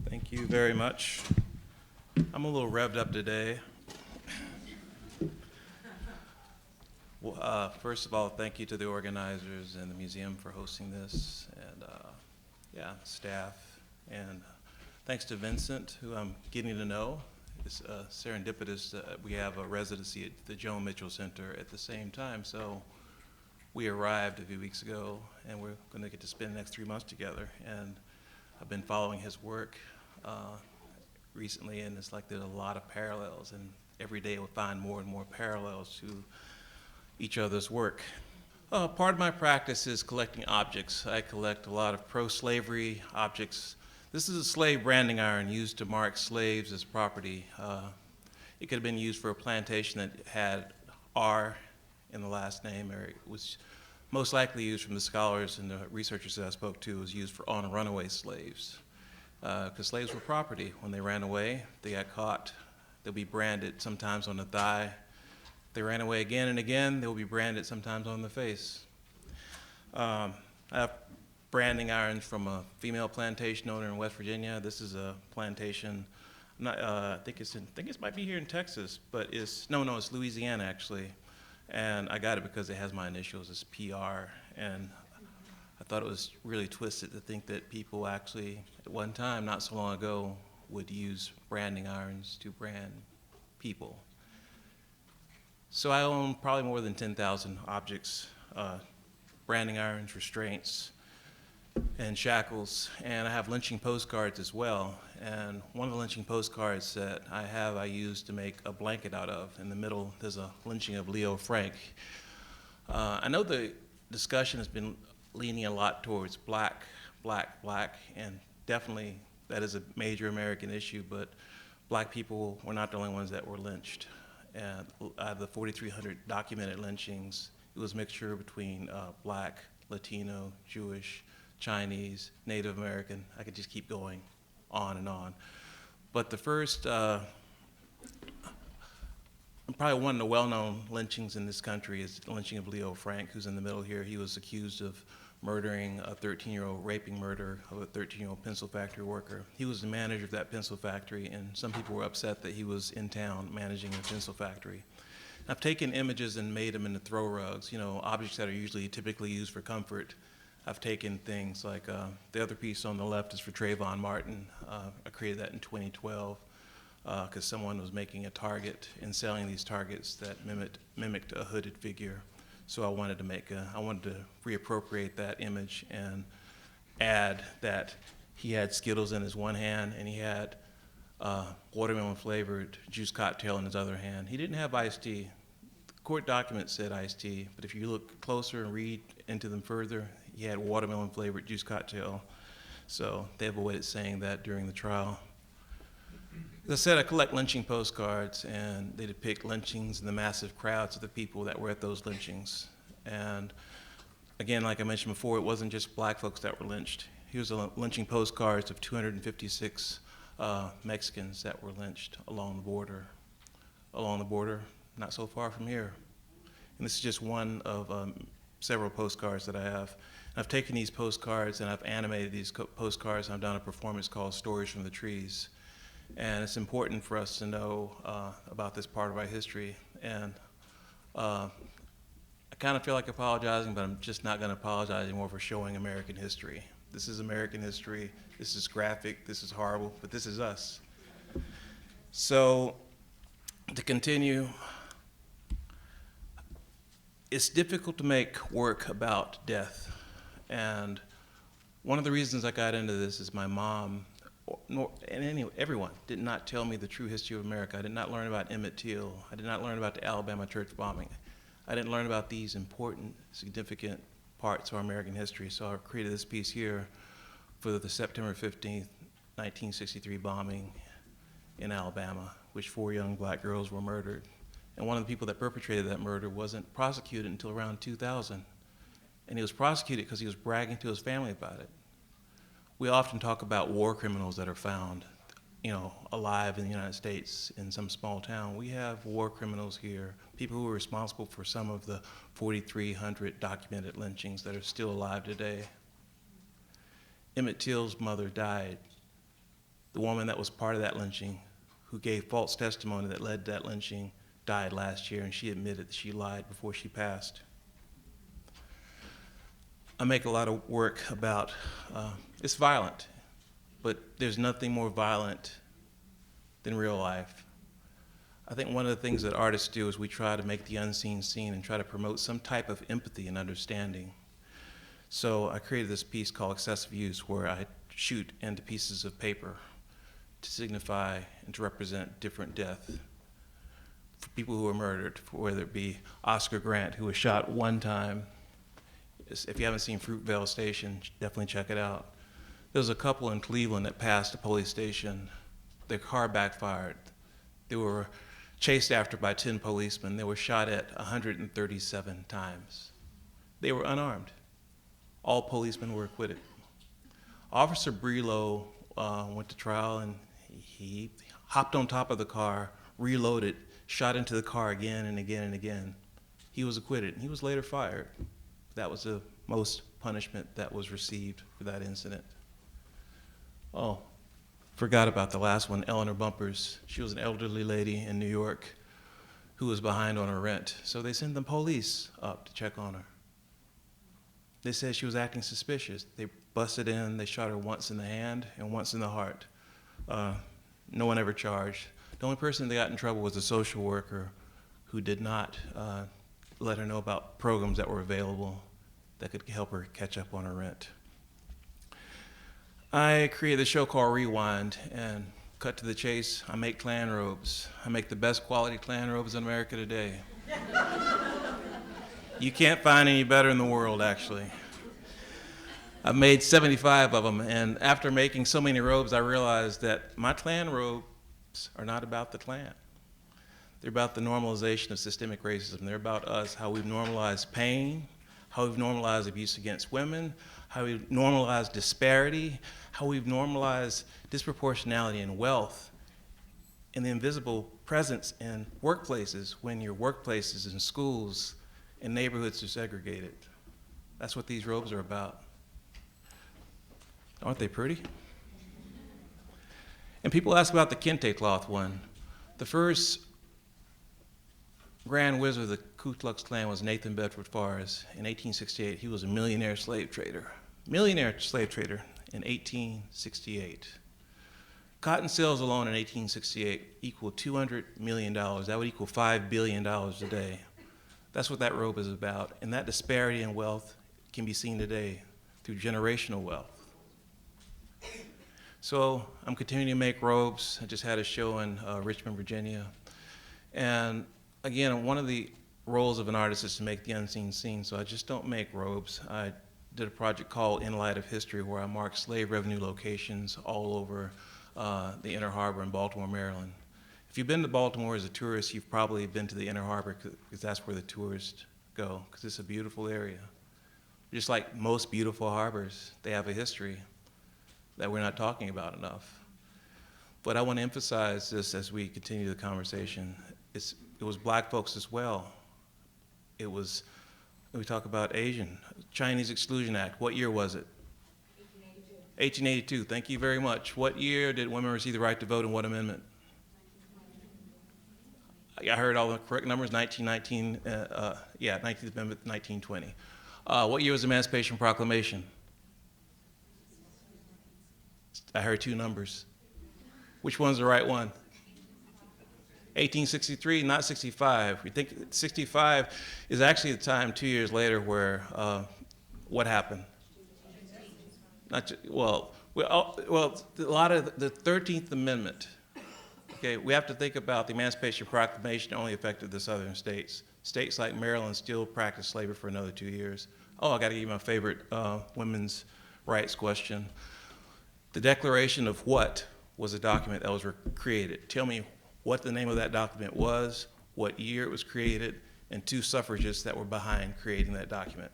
Thank you very much. I'm a little revved up today. Well, first of all, thank you to the organizers and the museum for hosting this, and staff. And thanks to Vincent, who I'm getting to know. It's serendipitous that we have a residency at the Joan Mitchell Center at the same time. So we arrived a few weeks ago, and we're going to get to spend the next 3 months together. And I've been following his work recently, and it's like there's a lot of parallels, and every day we'll find more and more parallels to each other's work. Part of my practice is collecting objects. I collect a lot of pro-slavery objects. This is a slave branding iron used to mark slaves as property. It could have been used for a plantation that had R in the last name, or it was most likely used from the scholars and the researchers that I spoke to, was used for on runaway slaves. Because slaves were property. When they ran away, they got caught. They'll be branded sometimes on the thigh. If they ran away again and again, they'll be branded sometimes on the face. I have branding irons from a female plantation owner in West Virginia. This is a plantation. I think it might be here in Texas, but it's Louisiana actually. And I got it because it has my initials. It's PR, and I thought it was really twisted to think that people actually, at one time, not so long ago, would use branding irons to brand people. So I own probably more than 10,000 objects, branding irons, restraints, and shackles, and I have lynching postcards as well. And one of the lynching postcards that I used to make a blanket out of. In the middle, there's a lynching of Leo Frank. I know the discussion has been leaning a lot towards black, and definitely that is a major American issue, but black people were not the only ones that were lynched. And out of the 4,300 documented lynchings, it was a mixture between black, Latino, Jewish, Chinese, Native American. I could just keep going on and on. But the first, probably one of the well-known lynchings in this country is the lynching of Leo Frank, who's in the middle here. He was accused of murdering a 13-year-old, raping murder of a 13-year-old pencil factory worker. He was the manager of that pencil factory, and some people were upset that he was in town managing a pencil factory. I've taken images and made them into throw rugs, objects that are typically used for comfort. I've taken things like the other piece on the left is for Trayvon Martin. I created that in 2012 because someone was making a target and selling these targets that mimicked a hooded figure. So I wanted to reappropriate that image and add that he had Skittles in his one hand and he had watermelon flavored juice cocktail in his other hand. He didn't have iced tea. The court document said iced tea, but if you look closer and read into them further, he had watermelon flavored juice cocktail. So they avoided saying that during the trial. As I said, I collect lynching postcards, and they depict lynchings and the massive crowds of the people that were at those lynchings. And again, like I mentioned before, it wasn't just black folks that were lynched. Here's a lynching postcards of 256 Mexicans that were lynched along the border, not so far from here. And this is just one of several postcards that I have. I've taken these postcards and I've animated these postcards, and I've done a performance called Stories from the Trees. And it's important for us to know about this part of our history. And I kind of feel like apologizing, but I'm just not going to apologize anymore for showing American history. This is American history. This is graphic. This is horrible, but this is us. So to continue, it's difficult to make work about death. And one of the reasons I got into this is my mom, everyone did not tell me the true history of America. I did not learn about Emmett Till. I did not learn about the Alabama church bombing. I didn't learn about these important, significant parts of our American history. So I created this piece here for the September 15th, 1963 bombing in Alabama, which 4 young black girls were murdered. And one of the people that perpetrated that murder wasn't prosecuted until around 2000. And he was prosecuted because he was bragging to his family about it. We often talk about war criminals that are found, alive in the United States in some small town. We have war criminals here, people who are responsible for some of the 4,300 documented lynchings that are still alive today. Emmett Till's mother died The woman that was part of that lynching, who gave false testimony that led to that lynching, died last year, and she admitted that she lied before she passed. I make a lot of work about, it's violent, but there's nothing more violent than real life. I think one of the things that artists do is we try to make the unseen seen and try to promote some type of empathy and understanding. So I created this piece called Excessive Use, where I shoot into pieces of paper to signify and to represent different death for people who were murdered, whether it be Oscar Grant, who was shot one time. If you haven't seen Fruitvale Station, definitely check it out. There was a couple in Cleveland that passed a police station. Their car backfired. They were chased after by 10 policemen. They were shot at 137 times. They were unarmed. All policemen were acquitted. Officer Brelow went to trial, and he hopped on top of the car, reloaded, shot into the car again and again and again. He was acquitted, and he was later fired. That was the most punishment that was received for that incident. Oh, forgot about the last one, Eleanor Bumpers. She was an elderly lady in New York who was behind on her rent. So they sent the police up to check on her. They said she was acting suspicious. They busted in, they shot her once in the hand and once in the heart. No one ever charged. The only person that got in trouble was a social worker who did not let her know about programs that were available that could help her catch up on her rent. I created a show called Rewind, and cut to the chase, I make Klan robes. I make the best quality Klan robes in America today. You can't find any better in the world, actually. I've made 75 of them, and after making so many robes, I realized that my Klan robes are not about the Klan. They're about the normalization of systemic racism. They're about us, how we've normalized pain, how we've normalized abuse against women, how we've normalized disparity, how we've normalized disproportionality in wealth, and the invisible presence in workplaces when your workplaces and schools and neighborhoods are segregated. That's what these robes are about. Aren't they pretty? And people ask about the kente cloth one. The first Grand Wizard of the Ku Klux Klan was Nathan Bedford Forrest. In 1868, he was a millionaire slave trader. Millionaire slave trader in 1868. Cotton sales alone in 1868 equaled $200 million. That would equal $5 billion a day. That's what that robe is about. And that disparity in wealth can be seen today through generational wealth. So I'm continuing to make robes. I just had a show in Richmond, Virginia. And again, one of the roles of an artist is to make the unseen seen, so I just don't make robes. I did a project called In Light of History, where I marked slave revenue locations all over the Inner Harbor in Baltimore, Maryland. If you've been to Baltimore as a tourist, you've probably been to the Inner Harbor, because that's where the tourists go, because it's a beautiful area. Just like most beautiful harbors, they have a history that we're not talking about enough. But I want to emphasize this as we continue the conversation. It was black folks as well. It was, we talk about Asian, Chinese Exclusion Act. What year was it? 1882. 1882, thank you very much. What year did women receive the right to vote and what amendment? I heard all the correct numbers, 1919, 19th Amendment, 1920. What year was the Emancipation Proclamation? I heard two numbers. Which one's the right one? 1863, not 65. We think 65 is actually the time 2 years later where what happened? A lot of the 13th Amendment. Okay, we have to think about the Emancipation Proclamation only affected the southern states. States like Maryland still practice slavery for another 2 years. Oh, I got to give you my favorite women's rights question. The Declaration of what was a document that was created? Tell me what the name of that document was, what year it was created, and two suffragists that were behind creating that document.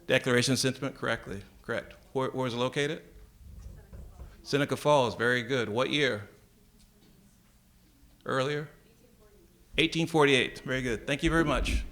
Declaration of Sentiment, correct. Where was it located? Seneca Falls, very good. What year? Earlier? 1848, very good. Thank you very much.